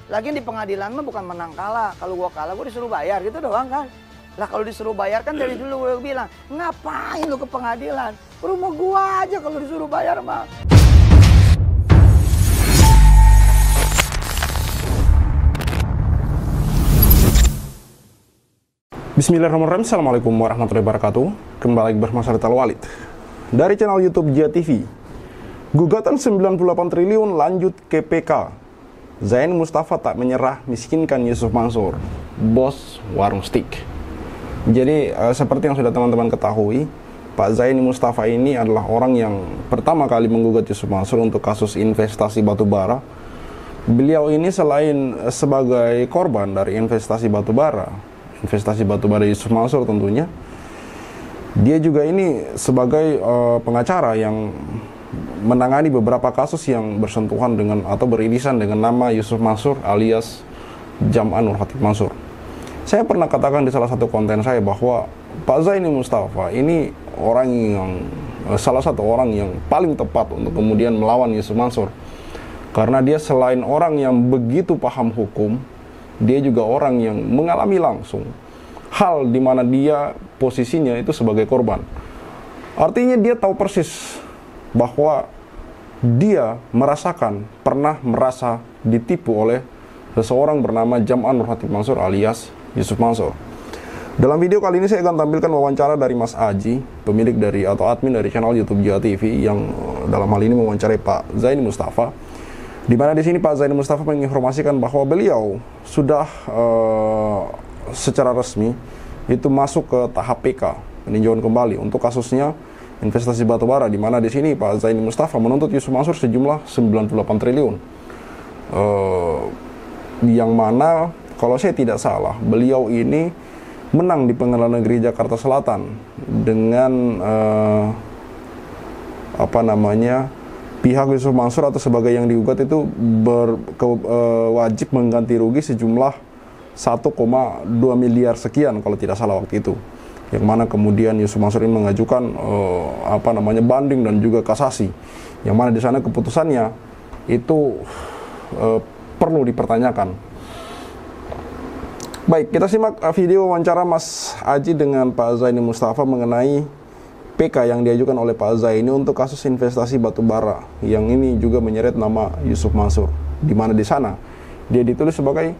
Lagian di pengadilan mah bukan menang kalah. Kalau gua kalah gua disuruh bayar gitu doang kan. Lah kalau disuruh bayar kan dari dulu gua bilang, ngapain lu ke pengadilan? Ke rumah gua aja kalau disuruh bayar mah. Bismillahirrahmanirrahim. Assalamualaikum warahmatullahi wabarakatuh. Kembali lagi bersama saya Walid dari channel YouTube Jia TV. Gugatan 98 triliun lanjut ke PK. Zaini Mustafa tak menyerah miskinkan Yusuf Mansur, bos warung steak. Jadi seperti yang sudah teman-teman ketahui, Pak Zaini Mustafa ini adalah orang yang pertama kali menggugat Yusuf Mansur untuk kasus investasi batubara. Beliau ini selain sebagai korban dari investasi batubara Yusuf Mansur tentunya, dia juga ini sebagai pengacara yang menangani beberapa kasus yang bersentuhan dengan atau beririsan dengan nama Yusuf Mansur alias Jam'an Nur Khatib Mansur. Saya pernah katakan di salah satu konten saya bahwa Pak Zaini Mustafa ini orang yang salah satu orang yang paling tepat untuk kemudian melawan Yusuf Mansur, karena dia selain orang yang begitu paham hukum, dia juga orang yang mengalami langsung hal di mana dia posisinya itu sebagai korban. Artinya dia tahu persis bahwa dia pernah merasa ditipu oleh seseorang bernama Jam'an Nur Khatib Mansur alias Yusuf Mansur. Dalam video kali ini saya akan tampilkan wawancara dari Mas Aji, pemilik dari atau admin dari channel YouTube Jia TV, yang dalam hal ini mewawancarai Pak Zaini Mustafa. Di mana di sini Pak Zaini Mustafa menginformasikan bahwa beliau sudah secara resmi itu masuk ke tahap PK, peninjauan kembali untuk kasusnya investasi batubara, di mana di sini Pak Zaini Mustafa menuntut Yusuf Mansur sejumlah 98 triliun. Yang mana kalau saya tidak salah, beliau ini menang di Pengadilan Negeri Jakarta Selatan dengan pihak Yusuf Mansur atau sebagai yang digugat itu wajib mengganti rugi sejumlah 1,2 miliar sekian kalau tidak salah waktu itu. Yang mana kemudian Yusuf Mansur ini mengajukan banding dan juga kasasi. Yang mana di sana keputusannya itu perlu dipertanyakan. Baik, kita simak video wawancara Mas Aji dengan Pak Zaini Mustafa mengenai PK yang diajukan oleh Pak Zaini untuk kasus investasi batubara yang ini juga menyeret nama Yusuf Mansur, di mana di sana dia ditulis sebagai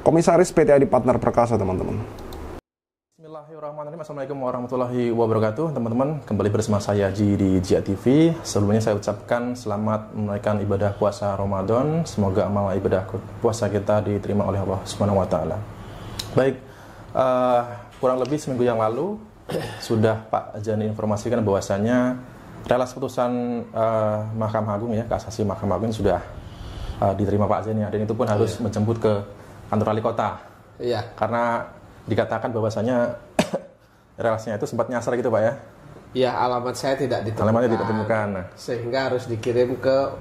Komisaris PT Adi Partner Perkasa, teman-teman. Bismillahirrahmanirrahim. Assalamualaikum warahmatullahi wabarakatuh, teman-teman. Kembali bersama saya Ji di Jia TV. Sebelumnya saya ucapkan selamat menunaikan ibadah puasa Ramadan. Semoga amal ibadah puasa kita diterima oleh Allah Subhanahu wa taala. Baik, kurang lebih seminggu yang lalu sudah Pak Zaini informasikan bahwasanya relasi putusan Mahkamah Agung ya, kasasi Mahkamah Agung sudah diterima Pak Zaini, dan itu pun harus menjemput ke kantor wali kota. Iya. Karena dikatakan bahwasanya relasinya itu sempat nyasar gitu Pak ya. Iya, alamat saya tidak ditemukan. Alamatnya tidak ditemukan. Sehingga harus dikirim ke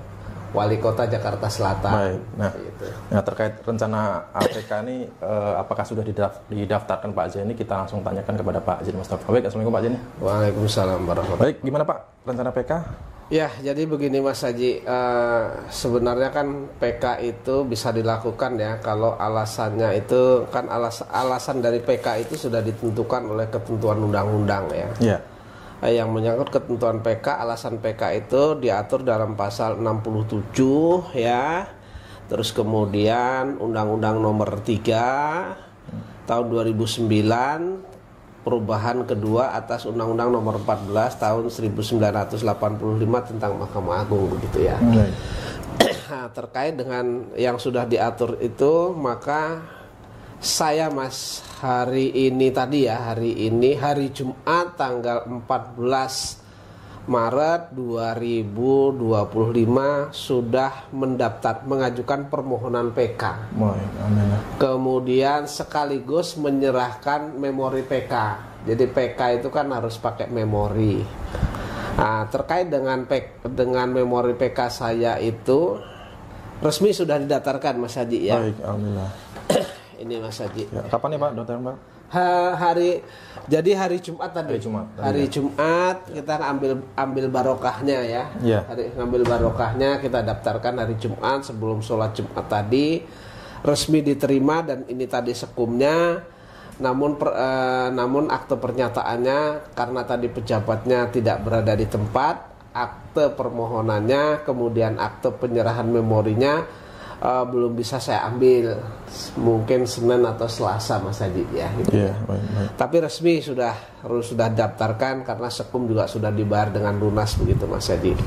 Wali Kota Jakarta Selatan. Baik. Nah, gitu. Nah terkait rencana APK ini apakah sudah didaftarkan Pak Zaini? Kita langsung tanyakan kepada Pak Zaini Mustafa. Baik, assalamualaikum Pak Zaini. Waalaikumsalam warahmatullahi. Baik, gimana Pak rencana PK? Ya, jadi begini Mas Haji, sebenarnya kan PK itu bisa dilakukan ya kalau alasannya itu kan alasan dari PK itu sudah ditentukan oleh ketentuan undang-undang ya. Iya. Yang menyangkut ketentuan PK, alasan PK itu diatur dalam pasal 67 ya. Terus kemudian Undang-Undang Nomor 3 tahun 2009, perubahan kedua atas Undang-Undang Nomor 14 tahun 1985 tentang Mahkamah Agung begitu ya. Nah, terkait dengan yang sudah diatur itu, maka saya Mas hari ini hari Jumat tanggal 14 Maret 2025 sudah mengajukan permohonan PK. Kemudian sekaligus menyerahkan memori PK. Jadi PK itu kan harus pakai memori. Nah, terkait dengan memori PK saya itu resmi sudah didaftarkan Mas Haji ya. Baik, alhamdulillah. Ini Mas Haji. Ya, kapan ya Pak daftar Pak? Jadi hari Jumat tadi. Hari Jumat kita ambil barokahnya ya. Yeah. Ngambil barokahnya kita daftarkan hari Jumat sebelum sholat Jumat tadi. resmi diterima dan ini tadi sekumnya. Namun akte pernyataannya karena tadi pejabatnya tidak berada di tempat, akte permohonannya kemudian akte penyerahan memorinya belum bisa saya ambil, mungkin Senin atau Selasa Mas Haji ya gitu. Baik. Tapi resmi sudah daftarkan karena sekum juga sudah dibayar dengan lunas begitu Mas Haji.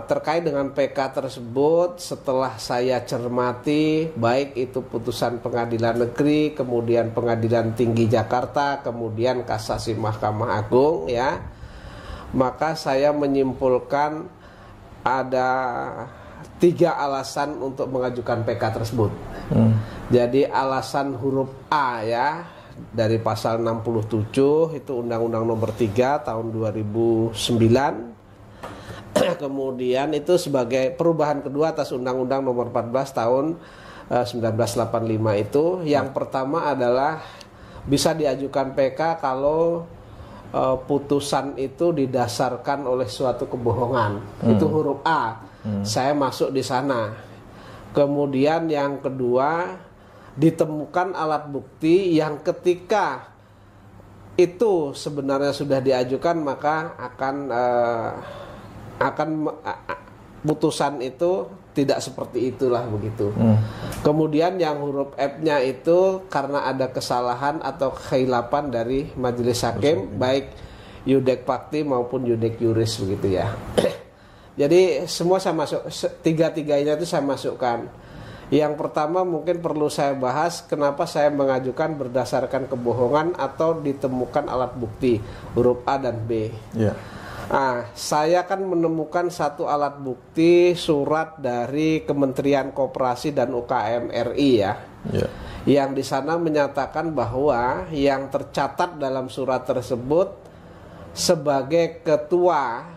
Terkait dengan PK tersebut, setelah saya cermati baik itu putusan Pengadilan Negeri, kemudian Pengadilan Tinggi Jakarta, kemudian Kasasi Mahkamah Agung ya, maka saya menyimpulkan ada 3 alasan untuk mengajukan PK tersebut. Jadi alasan huruf A ya, dari pasal 67 itu Undang-Undang Nomor 3 tahun 2009. Kemudian itu sebagai perubahan kedua atas Undang-Undang Nomor 14 tahun 1985 itu. Yang pertama adalah bisa diajukan PK kalau putusan itu didasarkan oleh suatu kebohongan. Itu huruf A. Saya masuk di sana. Kemudian yang kedua, ditemukan alat bukti yang ketika itu sebenarnya sudah diajukan maka akan putusan itu tidak seperti itulah begitu. Kemudian yang huruf F-nya itu karena ada kesalahan atau kehilapan dari majelis hakim baik yudek fakti maupun yudek juris begitu ya. Jadi semua saya masuk, tiga-tiganya itu saya masukkan. Yang pertama mungkin perlu saya bahas kenapa saya mengajukan berdasarkan kebohongan atau ditemukan alat bukti huruf A dan B. Nah, saya kan menemukan satu alat bukti surat dari Kementerian Koperasi dan UKM RI ya. Yang di sana menyatakan bahwa yang tercatat dalam surat tersebut sebagai ketua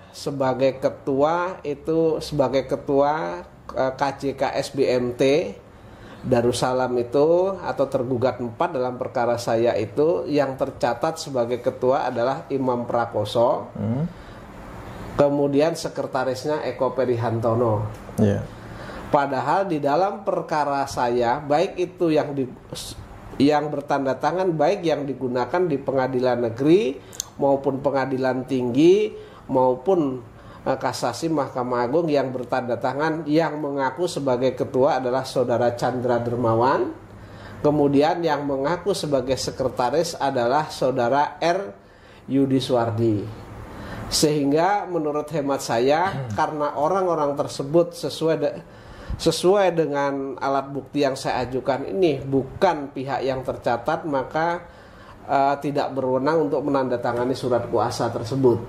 KJK SBMT Darussalam itu atau tergugat 4 dalam perkara saya itu yang tercatat sebagai ketua adalah Imam Prakoso. Kemudian sekretarisnya Eko Perihantono. Padahal di dalam perkara saya baik itu yang bertanda tangan baik yang digunakan di Pengadilan Negeri maupun Pengadilan Tinggi maupun Kasasi Mahkamah Agung yang bertanda tangan yang mengaku sebagai ketua adalah Saudara Chandra Dermawan. Kemudian yang mengaku sebagai sekretaris adalah Saudara R. Yudi Suwardi. Sehingga menurut hemat saya karena orang-orang tersebut sesuai dengan alat bukti yang saya ajukan ini bukan pihak yang tercatat, maka tidak berwenang untuk menandatangani surat kuasa tersebut.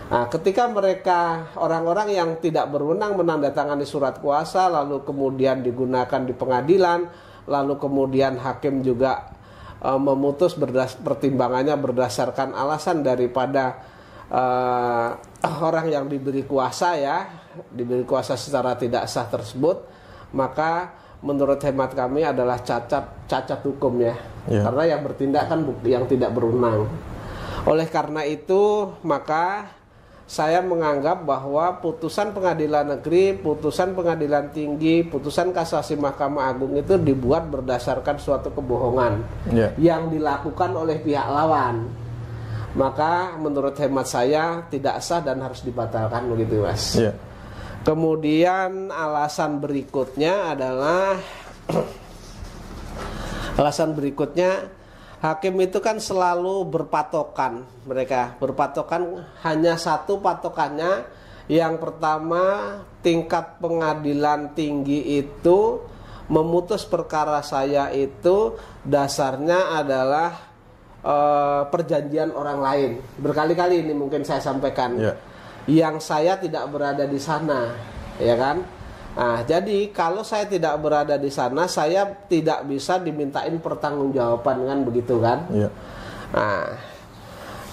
Nah, ketika mereka orang-orang yang tidak berwenang menandatangani surat kuasa lalu kemudian digunakan di pengadilan, lalu kemudian hakim juga memutus pertimbangannya berdasarkan alasan daripada orang yang diberi kuasa secara tidak sah tersebut, maka menurut hemat kami adalah cacat hukum ya. Karena yang bertindak kan yang tidak berwenang. Oleh karena itu maka saya menganggap bahwa putusan Pengadilan Negeri, putusan Pengadilan Tinggi, putusan Kasasi Mahkamah Agung itu dibuat berdasarkan suatu kebohongan yang dilakukan oleh pihak lawan. Maka menurut hemat saya tidak sah dan harus dibatalkan begitu Mas. Kemudian alasan berikutnya adalah hakim itu kan selalu berpatokan, mereka berpatokan hanya satu patokannya. Yang pertama, tingkat pengadilan tinggi itu memutus perkara saya itu dasarnya adalah perjanjian orang lain. Berkali-kali ini mungkin saya sampaikan. Yang saya tidak berada di sana, ya kan? Nah, jadi kalau saya tidak berada di sana, saya tidak bisa dimintain pertanggungjawaban kan begitu kan? Nah,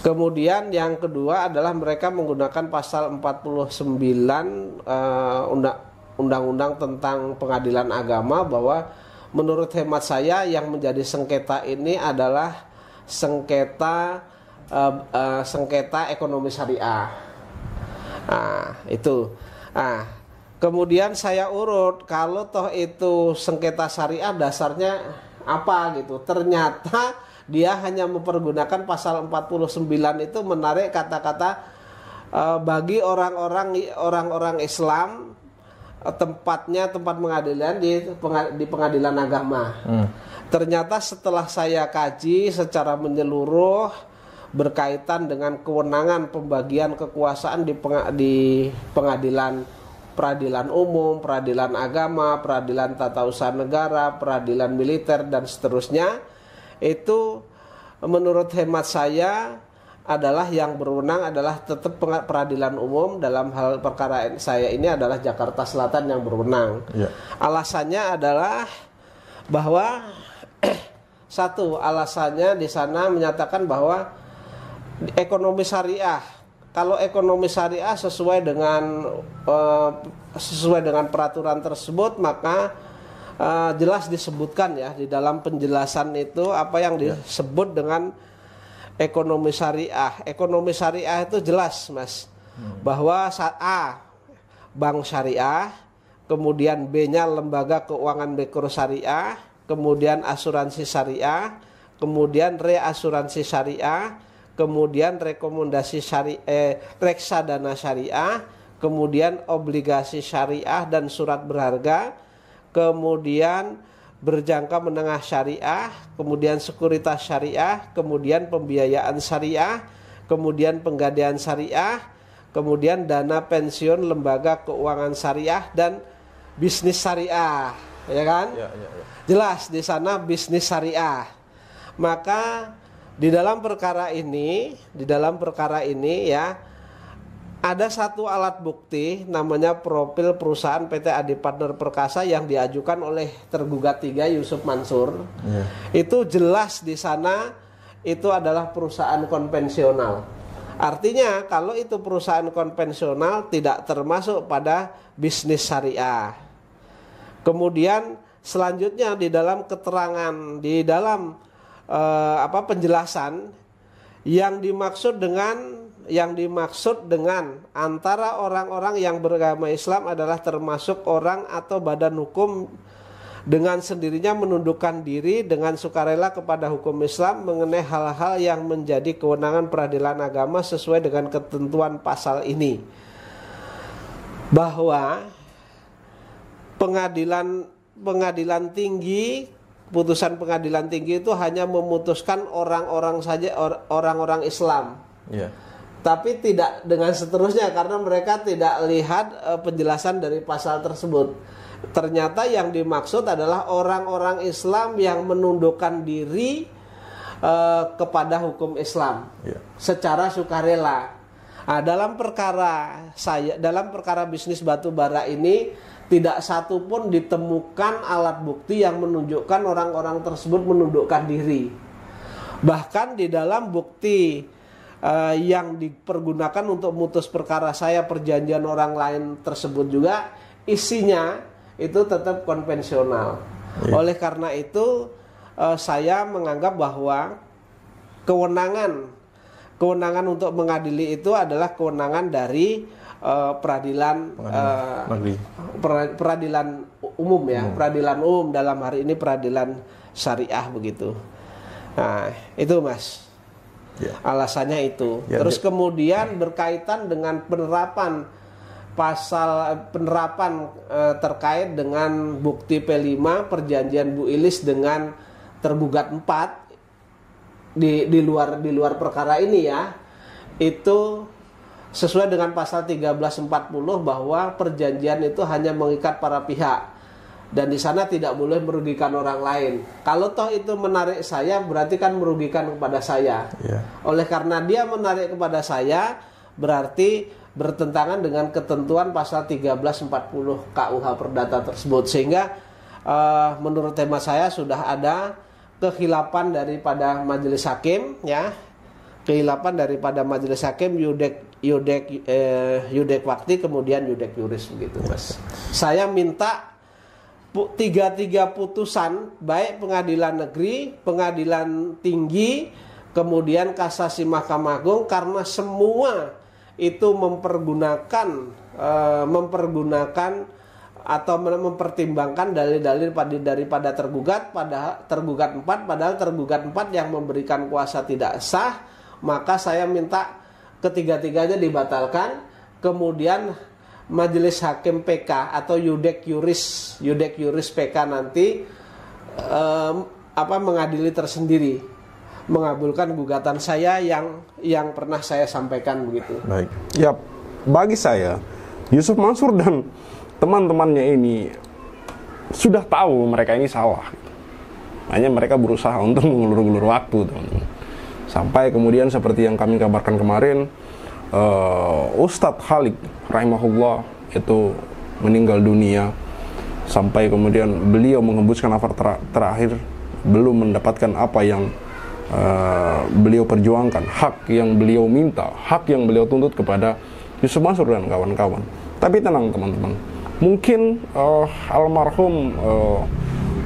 kemudian yang kedua adalah mereka menggunakan pasal 49 Undang-Undang tentang Pengadilan Agama bahwa menurut hemat saya yang menjadi sengketa ini adalah sengketa ekonomi syariah. Nah, itu. Nah, Kemudian saya urut, kalau toh itu sengketa syariah dasarnya apa gitu. Ternyata dia hanya mempergunakan pasal 49 itu menarik kata-kata bagi orang-orang Islam tempat pengadilan di pengadilan agama. Ternyata setelah saya kaji secara menyeluruh berkaitan dengan kewenangan pembagian kekuasaan di pengadilan, peradilan umum, peradilan agama, peradilan tata usaha negara, peradilan militer dan seterusnya, itu menurut hemat saya adalah yang berwenang adalah tetap peradilan umum. Dalam hal perkara saya ini adalah Jakarta Selatan yang berwenang. Alasannya adalah bahwa satu, alasannya di sana menyatakan bahwa ekonomi syariah, kalau ekonomi syariah sesuai dengan peraturan tersebut, maka jelas disebutkan ya di dalam penjelasan itu apa yang disebut dengan ekonomi syariah. Ekonomi syariah itu jelas, Mas, bahwa A, bank syariah, kemudian B-nya lembaga keuangan mikro syariah, kemudian asuransi syariah, kemudian reasuransi syariah, kemudian rekomendasi reksadana syariah, kemudian obligasi syariah dan surat berharga, kemudian berjangka menengah syariah, kemudian sekuritas syariah, kemudian pembiayaan syariah, kemudian penggadaian syariah, kemudian dana pensiun lembaga keuangan syariah dan bisnis syariah, ya kan? Jelas di sana bisnis syariah. Maka di dalam perkara ini ya ada satu alat bukti namanya profil perusahaan PT Adi Partner Perkasa yang diajukan oleh tergugat 3 Yusuf Mansur. Itu jelas di sana itu adalah perusahaan konvensional. Artinya kalau itu perusahaan konvensional tidak termasuk pada bisnis syariah. Kemudian selanjutnya di dalam keterangan, di dalam penjelasan yang dimaksud dengan antara orang-orang yang beragama Islam adalah termasuk orang atau badan hukum dengan sendirinya menundukkan diri dengan sukarela kepada hukum Islam mengenai hal-hal yang menjadi kewenangan peradilan agama sesuai dengan ketentuan pasal ini. Bahwa pengadilan tinggi, putusan pengadilan tinggi itu hanya memutuskan orang-orang saja, orang-orang Islam. Tapi tidak dengan seterusnya karena mereka tidak lihat penjelasan dari pasal tersebut. Ternyata yang dimaksud adalah orang-orang Islam yang menundukkan diri kepada hukum Islam secara sukarela. Nah, dalam perkara bisnis batu bara ini tidak satu pun ditemukan alat bukti yang menunjukkan orang-orang tersebut menundukkan diri. Bahkan di dalam bukti yang dipergunakan untuk memutus perkara saya, perjanjian orang lain tersebut juga isinya itu tetap konvensional. Oleh karena itu saya menganggap bahwa kewenangan untuk mengadili itu adalah kewenangan dari peradilan umum ya, peradilan umum dalam hari ini peradilan syariah begitu. Nah, itu Mas. Alasannya itu. Terus kemudian berkaitan dengan penerapan terkait dengan bukti P5 perjanjian Bu Ilis dengan tergugat 4 di luar perkara ini ya. Itu sesuai dengan pasal 1340 bahwa perjanjian itu hanya mengikat para pihak dan di sana tidak boleh merugikan orang lain. Kalau toh itu menarik saya berarti kan merugikan kepada saya. Oleh karena dia menarik kepada saya berarti bertentangan dengan ketentuan pasal 1340 KUH Perdata tersebut, sehingga menurut tema saya sudah ada kekhilafan daripada majelis hakim ya. Kehilapan daripada majelis hakim yudek wakti kemudian yudek yuris begitu Mas. Saya minta 3 putusan baik pengadilan negeri, pengadilan tinggi, kemudian kasasi Mahkamah Agung karena semua itu mempergunakan mempergunakan atau mempertimbangkan dalil-dalil daripada tergugat, pada tergugat 4, padahal tergugat 4 yang memberikan kuasa tidak sah, maka saya minta ketiga-tiganya dibatalkan. Kemudian Majelis Hakim PK atau Yudek Yuris PK nanti mengadili tersendiri, mengabulkan gugatan saya yang pernah saya sampaikan begitu. Baik. Ya, bagi saya Yusuf Mansur dan teman-temannya ini sudah tahu mereka ini salah. Hanya mereka berusaha untuk mengulur-ulur waktu, teman-teman. Sampai kemudian seperti yang kami kabarkan kemarin, Ustadz Khalid rahimahullah itu meninggal dunia. Sampai kemudian beliau mengembuskan nafas terakhir, belum mendapatkan apa yang beliau perjuangkan, hak yang beliau minta, hak yang beliau tuntut kepada Yusuf Mansur dan kawan-kawan. Tapi tenang teman-teman, mungkin almarhum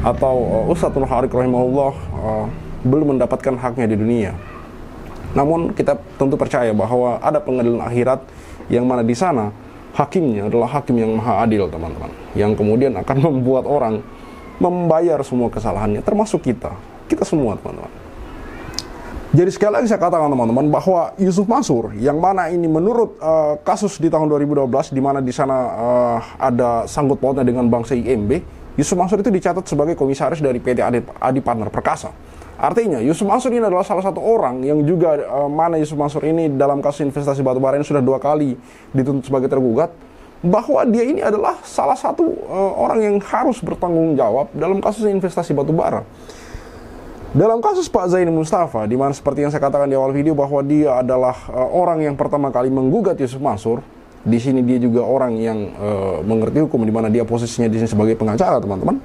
atau Ustadz Khalid rahimahullah belum mendapatkan haknya di dunia. Namun kita tentu percaya bahwa ada pengadilan akhirat yang mana di sana hakimnya adalah hakim yang maha adil, teman-teman, yang kemudian akan membuat orang membayar semua kesalahannya, termasuk kita semua, teman-teman. Jadi sekali lagi saya katakan teman-teman bahwa Yusuf Mansur yang mana ini menurut kasus di tahun 2012 di mana di sana ada sangkut pautnya dengan Bank CIMB, Yusuf Mansur itu dicatat sebagai komisaris dari PT Adi Partner Perkasa. Artinya Yusuf Mansur ini adalah salah satu orang yang juga mana Yusuf Mansur ini dalam kasus investasi batubara ini sudah 2 kali dituntut sebagai tergugat, bahwa dia ini adalah salah satu orang yang harus bertanggung jawab dalam kasus investasi batubara. Dalam kasus Pak Zaini Mustafa, di mana seperti yang saya katakan di awal video bahwa dia adalah orang yang pertama kali menggugat Yusuf Mansur. Di sini dia juga orang yang mengerti hukum, di mana dia posisinya di sini sebagai pengacara, teman-teman.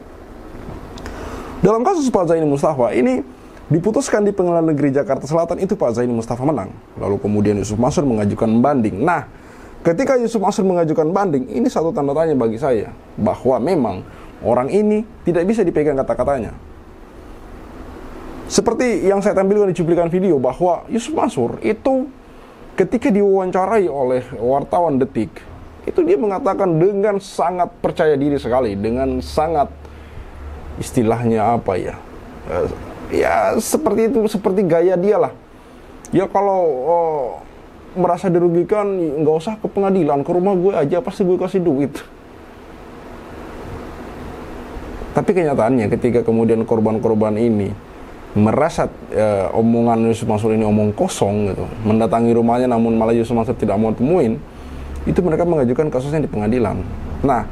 Dalam kasus Pak Zaini Mustafa ini diputuskan di Pengadilan Negeri Jakarta Selatan, itu Pak Zaini Mustafa menang. Lalu kemudian Yusuf Mansur mengajukan banding. Nah, ketika Yusuf Mansur mengajukan banding, ini satu tanda tanya bagi saya bahwa memang orang ini tidak bisa dipegang kata-katanya. Seperti yang saya tampilkan di cuplikan video bahwa Yusuf Mansur itu ketika diwawancarai oleh wartawan Detik, itu dia mengatakan dengan sangat percaya diri sekali, dengan sangat istilahnya apa ya, ya seperti itu, seperti gaya dia lah. Ya kalau merasa dirugikan nggak usah ke pengadilan, ke rumah gue aja pasti gue kasih duit. Tapi kenyataannya ketika kemudian korban-korban ini merasa omongan Yusuf Mansur ini omong kosong gitu, mendatangi rumahnya namun malah Yusuf Mansur tidak mau temuin, itu mereka mengajukan kasusnya di pengadilan. Nah,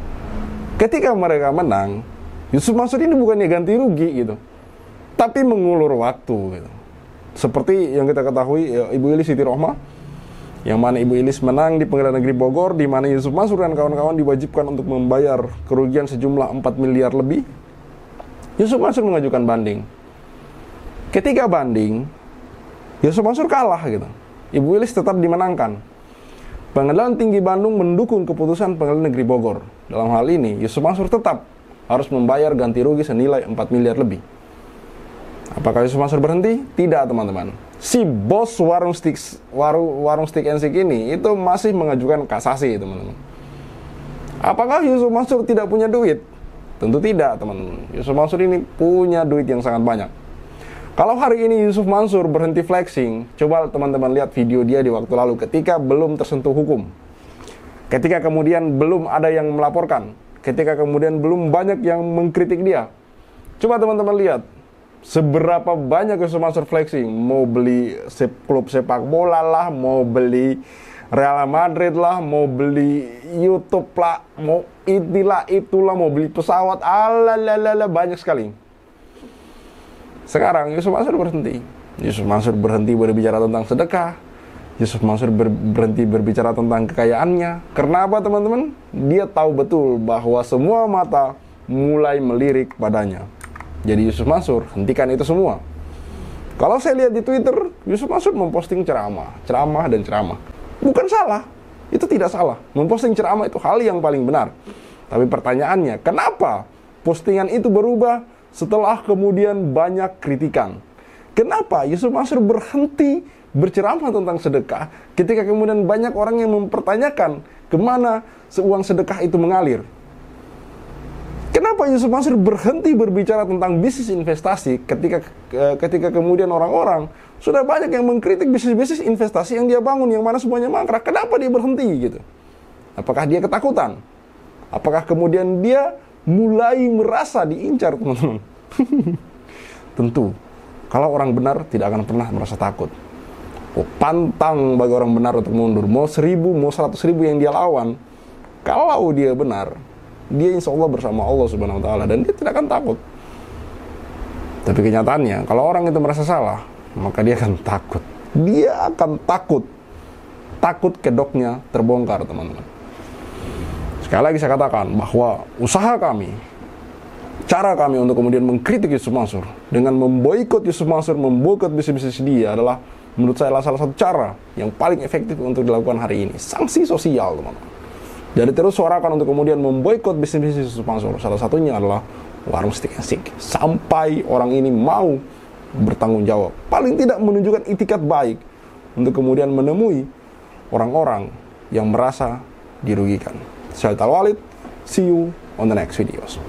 ketika mereka menang, Yusuf Mansur ini bukannya ganti rugi gitu, tapi mengulur waktu gitu. Seperti yang kita ketahui Ibu Ilis Siti Rohmah, yang mana Ibu Ilis menang di Pengadilan Negeri Bogor, di mana Yusuf Mansur dan kawan-kawan diwajibkan untuk membayar kerugian sejumlah 4 miliar lebih. Yusuf Mansur mengajukan banding. Ketika banding, Yusuf Mansur kalah gitu. Ibu Ilis tetap dimenangkan. Pengadilan Tinggi Bandung mendukung keputusan Pengadilan Negeri Bogor. Dalam hal ini, Yusuf Mansur tetap harus membayar ganti rugi senilai 4 miliar lebih. Apakah Yusuf Mansur berhenti? Tidak, teman-teman. Si bos warung steak and steak ini itu masih mengajukan kasasi, teman-teman. Apakah Yusuf Mansur tidak punya duit? Tentu tidak, teman-teman. Yusuf Mansur ini punya duit yang sangat banyak. Kalau hari ini Yusuf Mansur berhenti flexing, coba teman-teman lihat video dia di waktu lalu ketika belum tersentuh hukum. Ketika kemudian belum ada yang melaporkan, ketika kemudian belum banyak yang mengkritik dia. Coba teman-teman lihat seberapa banyak Yusuf Mansur flexing, mau beli klub sepak bola lah, mau beli Real Madrid lah, mau beli YouTube lah, mau itulah, mau beli pesawat, alalala, banyak sekali. Sekarang Yusuf Mansur berhenti. Yusuf Mansur berhenti berbicara tentang sedekah. Yusuf Mansur berhenti berbicara tentang kekayaannya. Kenapa, teman-teman? Dia tahu betul bahwa semua mata mulai melirik padanya. Jadi Yusuf Mansur hentikan itu semua. Kalau saya lihat di Twitter, Yusuf Mansur memposting ceramah dan ceramah. Bukan salah, itu tidak salah. Memposting ceramah itu hal yang paling benar. Tapi pertanyaannya, kenapa postingan itu berubah setelah kemudian banyak kritikan? Kenapa Yusuf Mansur berhenti berceramah tentang sedekah ketika kemudian banyak orang yang mempertanyakan kemana uang sedekah itu mengalir? Kenapa Yusuf Mansur berhenti berbicara tentang bisnis investasi ketika kemudian orang-orang sudah banyak yang mengkritik bisnis-bisnis investasi yang dia bangun, yang mana semuanya mangkrak? Kenapa dia berhenti gitu? Apakah dia ketakutan? Apakah kemudian dia mulai merasa diincar, teman-teman? Tentu, kalau orang benar tidak akan pernah merasa takut. Pantang bagi orang benar untuk mundur. Mau 1000, mau 100.000 yang dia lawan, kalau dia benar, dia insya Allah bersama Allah Subhanahu Wa Taala dan dia tidak akan takut. Tapi kenyataannya, kalau orang itu merasa salah, maka dia akan takut. Dia akan takut. Takut kedoknya terbongkar, teman-teman. Sekali lagi saya katakan bahwa usaha kami, cara kami untuk kemudian mengkritik Yusuf Mansur dengan memboikot Yusuf Mansur, memboikot bisnis-bisnis dia adalah menurut saya salah satu cara yang paling efektif untuk dilakukan hari ini. Sanksi sosial, teman-teman. Dari terus suarakan untuk kemudian memboikot bisnis-bisnis Yusuf Mansur. Salah satunya adalah warung Stick and Shake. Sampai orang ini mau bertanggung jawab. Paling tidak menunjukkan itikat baik untuk kemudian menemui orang-orang yang merasa dirugikan. Saya Talwalid, see you on the next videos.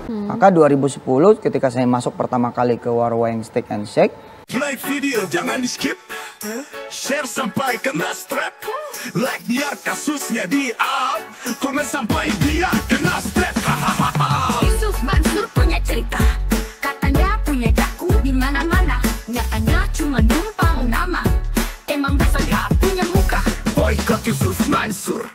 Maka 2010 ketika saya masuk pertama kali ke warung Stick and Shake, like video jangan di skip, share sampai kena strap, like biar kasusnya di up, komen sampai dia kena strap. Yusuf Mansur punya cerita, katanya punya daku di mana-mana, nyatanya cuma numpang nama, emang bisa gak punya muka. Boykot Yusuf Mansur,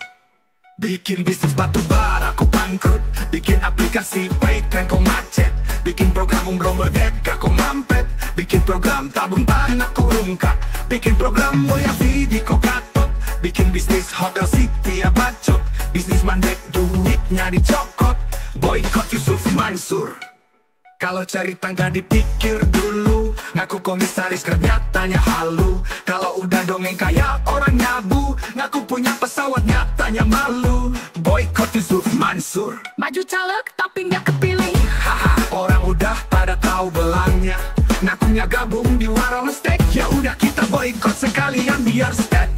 bikin bisnis batu bara kau bangkrut, bikin aplikasi Paytran kau macet, bikin program umroh merdeka kau mampet, bikin program tabung tanah kau rungkak, bikin program mulia video kau katot, bikin bisnis hotel city ya bacot, bisnis mandek duitnya dicokot. Boykot Yusuf Mansur. Kalau cari tangga dipikir dulu, ngaku komisaris nyatanya halu. Kalau udah dongeng kayak orang nyabu, ngaku punya pesawat nyatanya malu. Boykot Yusuf Mansur. Maju caleg tapi nggak kepilih. Haha, orang udah pada tahu belangnya, ngakunya gabung di warung steak. Ya udah kita boykot sekalian biar steak.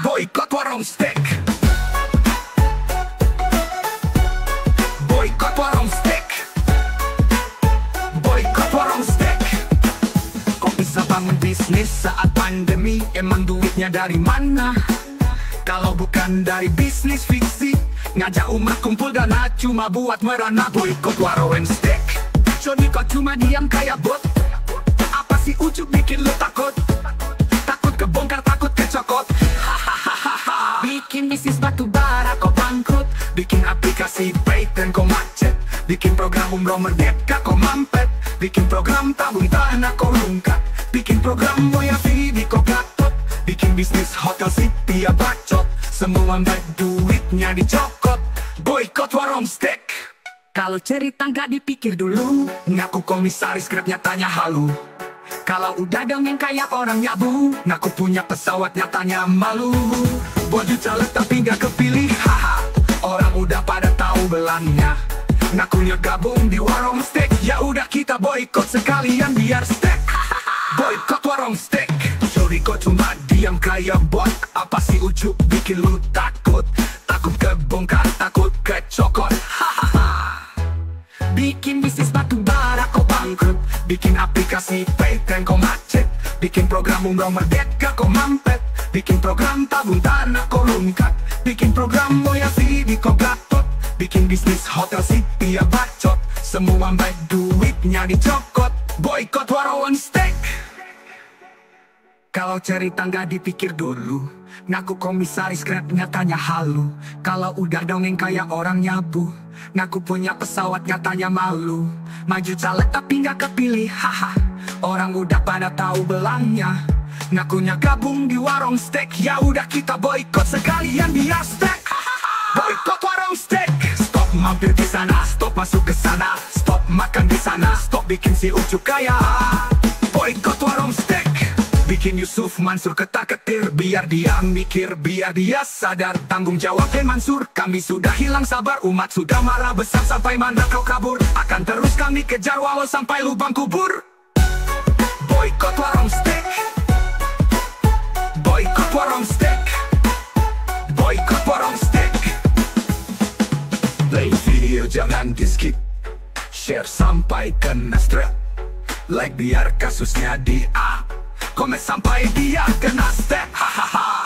Boykot warung steak. Boykot warung steak. Boykot warung steak. Kok bisa bangun bisnis saat pandemi? Emang duitnya dari mana? Kalau bukan dari bisnis fiksi, ngajak umat kumpul dana cuma buat merana. Boykot warung steak. Joni kok cuma diam kayak bot? Apa sih ujuk bikin lu takut? Takut kebongkar, takut kecokot. Bikin bisnis batu bara kau bangkrut, Bikin aplikasi Paytran kau macet, bikin program umroh merdeka kau mampet, bikin program tabung tanah kau rungkat, bikin program moya video kau gatot, bikin bisnis hotel city ya bacot, semua mbak duitnya dicokot. Boykot warung steak. Kalau cerita nggak dipikir dulu, ngaku komisaris Grab nyatanya halu. Kalau udah dongeng kayak orang nyabu, ngaku punya pesawat nyatanya malu. Baju caleg tapi nggak kepilih, haha. Orang udah pada tahu belangnya, ngakunya gabung di warung steak. Ya udah kita boykot sekalian biar steak. Boykot warung steak. Sorry kok cuma diam kayak bot? Apa sih ujuk bikin lu takut? Takut kebongkar, takut kecokot. Bikin bisnis batu bara kau bangkrut, bikin aplikasi Paytran kau macet, bikin program umroh merdeka kau mampet, bikin program tabung tanah kau rungkat, bikin program moya video kau gatot, bikin bisnis hotel city ya bacot, semua baik duitnya dicokot. Boykot warung steak. Kalau cerita nggak dipikir dulu, ngaku komisaris Grab nyatanya halu. Kalau udah dongeng kayak orang nyabu, ngaku punya pesawat nyatanya malu. Maju caleg tapi nggak kepilih, haha. Orang udah pada tahu belangnya, ngakunya gabung di warung steak. Ya udah kita boykot sekalian biar steak. Boykot warung steak. Stop mampir di sana, stop masuk ke sana, stop makan di sana, stop bikin si ujuk kaya. Boykot warung steak. Bikin Yusuf Mansur ketar-ketir, biar dia mikir, biar dia sadar tanggung jawab. Mansur, kami sudah hilang sabar, umat sudah marah besar. Sampai mana kau kabur, akan terus kami kejar walau sampai lubang kubur. boykot warung steak. Boykot warung steak. Boykot warung steak. Play video jangan di skip, share sampai kena strap. Like biar kasusnya di up, komen sampai dia kena step. Hahaha.